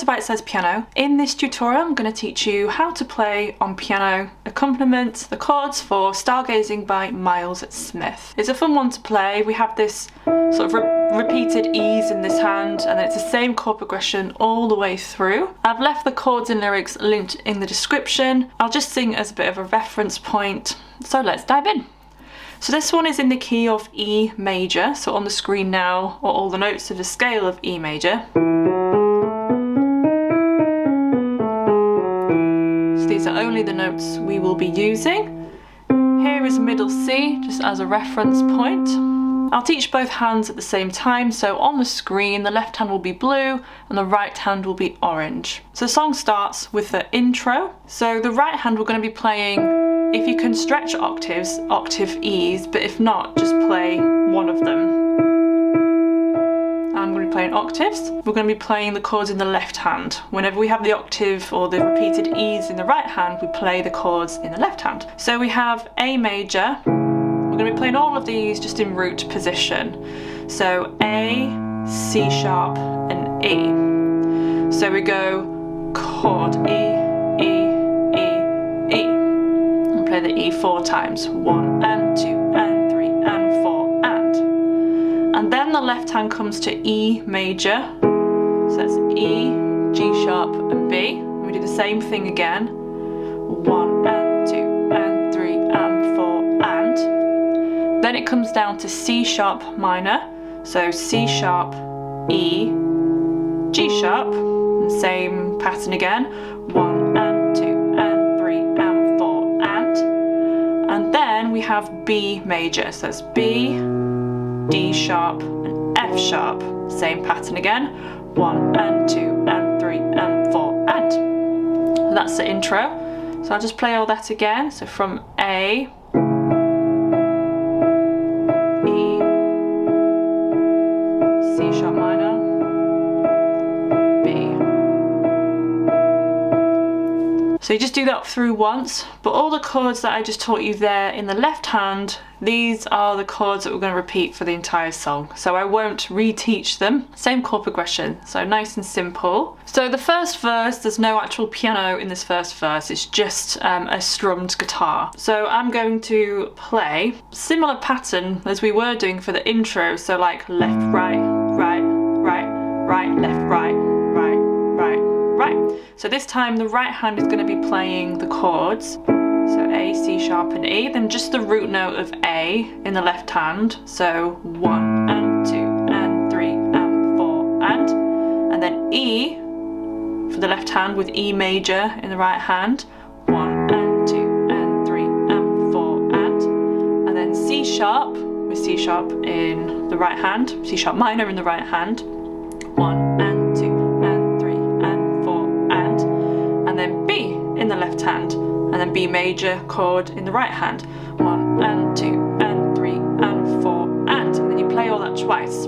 to Bitesize Piano. In this tutorial I'm going to teach you how to play on piano accompaniment the chords for Stargazing by Myles Smith. It's a fun one to play. We have this sort of repeated E's in this hand, and then it's the same chord progression all the way through. I've left the chords and lyrics linked in the description. I'll just sing as a bit of a reference point. So let's dive in. So this one is in the key of E major. So on the screen now are all the notes of the scale of E major. So these are only the notes we will be using. Here is middle C, just as a reference point. I'll teach both hands at the same time, so on the screen the left hand will be blue and the right hand will be orange. So the song starts with the intro. So the right hand we're going to be playing, if you can stretch octaves, octave E's, but if not, just play one of them. I'm going to be playing octaves. We're going to be playing the chords in the left hand. Whenever we have the octave or the repeated E's in the right hand, we play the chords in the left hand. So we have A major. We're going to be playing all of these just in root position. So A, C sharp and E. So we go chord E, E, E, E. And play the E 4 times. 1 and 2 and 3 and 4 and then the left hand comes to E major. So that's E, G sharp and B. And we do the same thing again. 1 and 2 and 3 and 4 and. Then it comes down to C sharp minor, so C sharp, E, G sharp, and same pattern again, 1 and 2 and 3 and 4 and then we have B major, so that's B, D sharp and F sharp, same pattern again, 1 and 2 and 3 and 4 and. So that's the intro, so I'll just play all that again, so from A, C sharp minor, B. So you just do that through once, but all the chords that I just taught you there in the left hand, these are the chords that we're going to repeat for the entire song. So I won't reteach them. Same chord progression, so nice and simple. So the first verse, there's no actual piano in this first verse, it's just a strummed guitar. So I'm going to play similar pattern as we were doing for the intro, so like left, right, right, right, right, left, right, right, right, right. So this time the right hand is going to be playing the chords. So A, C sharp and E, then just the root note of A in the left hand. So 1 and 2 and 3 and 4 and then E for the left hand with E major in the right hand. 1 and 2 and 3 and 4 and then C sharp with C sharp in the right hand, C sharp minor in the right hand. 1 and 2 and 3 and 4 and then B in the left hand. And then B major chord in the right hand. 1 and 2 and 3 and 4 and then you play all that twice.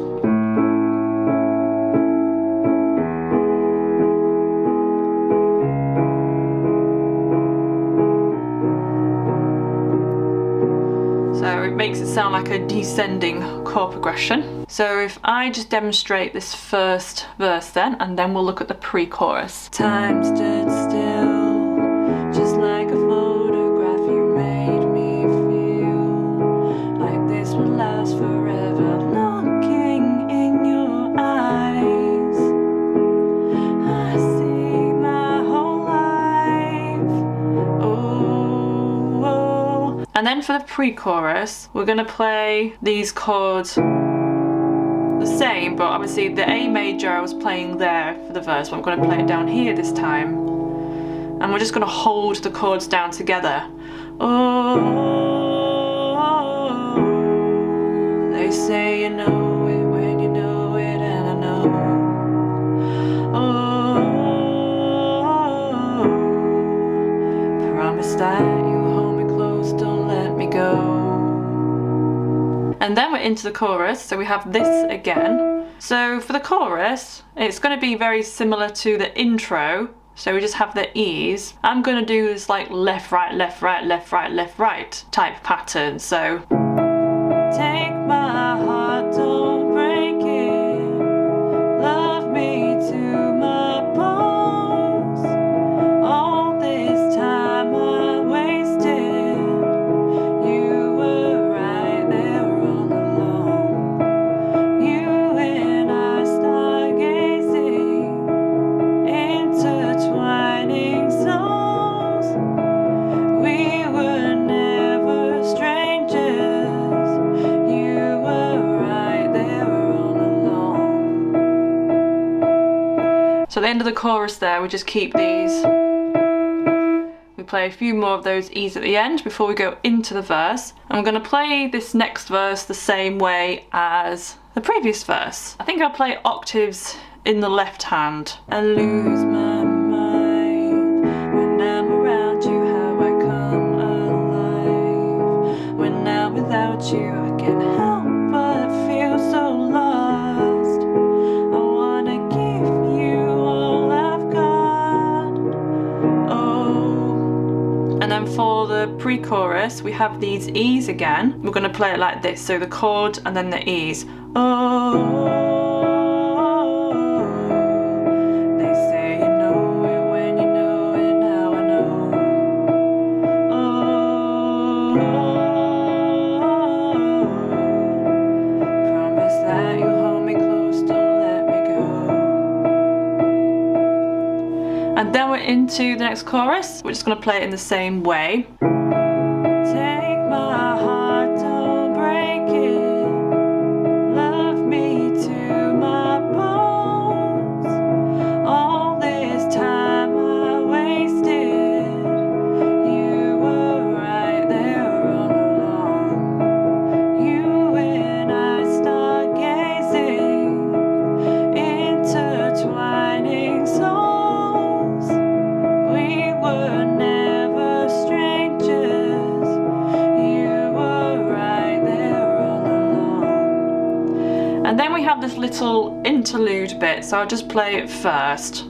So it makes it sound like a descending chord progression. So if I just demonstrate this first verse then, and then we'll look at the pre-chorus. Time stood still. Just like a photograph, you made me feel like this would last forever. Looking in your eyes, I see my whole life. Oh, oh. And then for the pre-chorus, we're going to play these chords the same, but obviously the A major I was playing there for the verse, but I'm going to play it down here this time. And we're just going to hold the chords down together. Oh, they say you know it when you know it, and I know. Oh, promise that you hold me close, don't let me go. And then we're into the chorus, so we have this again. So for the chorus, it's going to be very similar to the intro. So we just have the E's. I'm going to do this like left, right, left, right, left, right, left, right type pattern. So take my heart, don't break it. Love me to my bone. So at the end of the chorus there, we just keep these. We play a few more of those E's at the end before we go into the verse. And we're going to play this next verse the same way as the previous verse. I think I'll play octaves in the left hand. I lose my mind when I'm around you, how I come alive. When I'm without you, I can't help but feel so lost. I wanna give you all I've got. Oh. And then for the pre-chorus, we have these E's again. We're gonna play it like this, so the chord and then the E's. Oh. And then we're into the next chorus. We're just going to play it in the same way. Take my heart, don't break it. Love me to my bones. All this time I wasted. You were right there all along. You and I stargazing, intertwining souls. And then we have this little interlude bit, so I'll just play it first.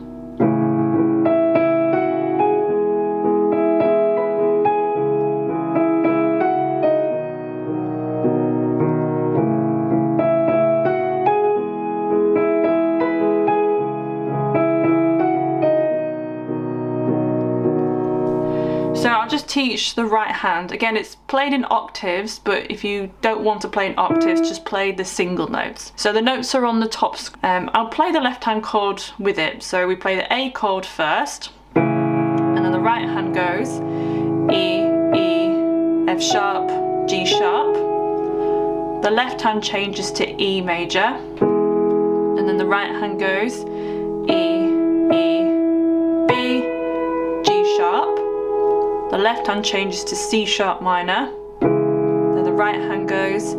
So I'll just teach the right hand. Again, it's played in octaves, but if you don't want to play in octaves, just play the single notes. So the notes are on the top. I'll play the left hand chord with it. So we play the A chord first, and then the right hand goes E, E, F sharp, G sharp. The left hand changes to E major, and then the right hand goes E, E, B, G sharp. The left hand changes to C sharp minor, then the right hand goes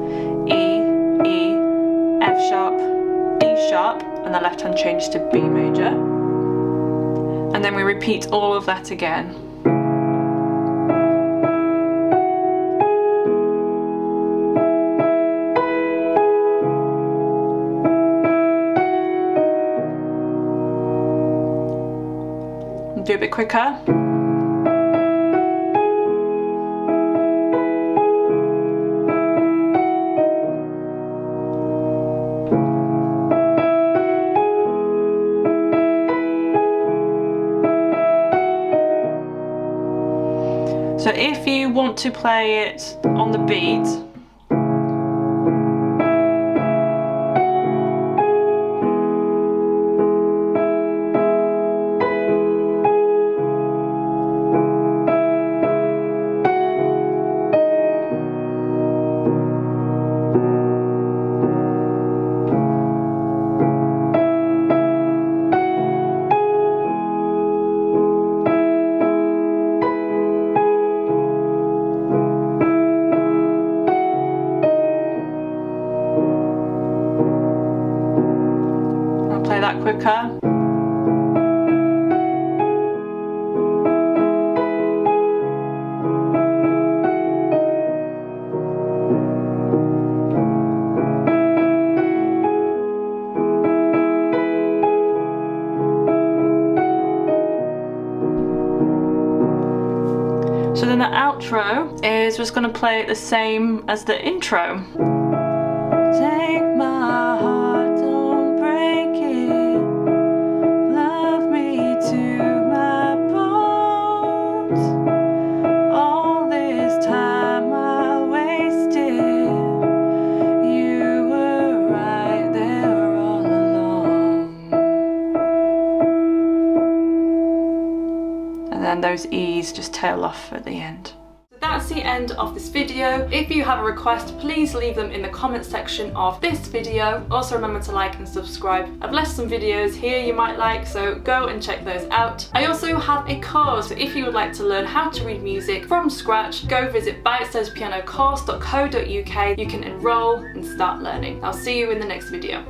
E, E, F sharp, D sharp, and the left hand changes to B major. And then we repeat all of that again. Do a bit quicker. So if you want to play it on the beat, that quicker. So then the outro is just going to play it the same as the intro. Take my heart, don't break it. Love me to my bones. All this time I wasted. You were right there all along. And then those E's just tail off at the end. So that's the end of this video. If you have a request, please leave them in the comment section of this video. Also remember to like and subscribe. I've left some videos here you might like, so go and check those out. I also have a course, so if you would like to learn how to read music from scratch, go visit Bitesize Piano Course.co.uk. You can enroll and start learning. I'll see you in the next video.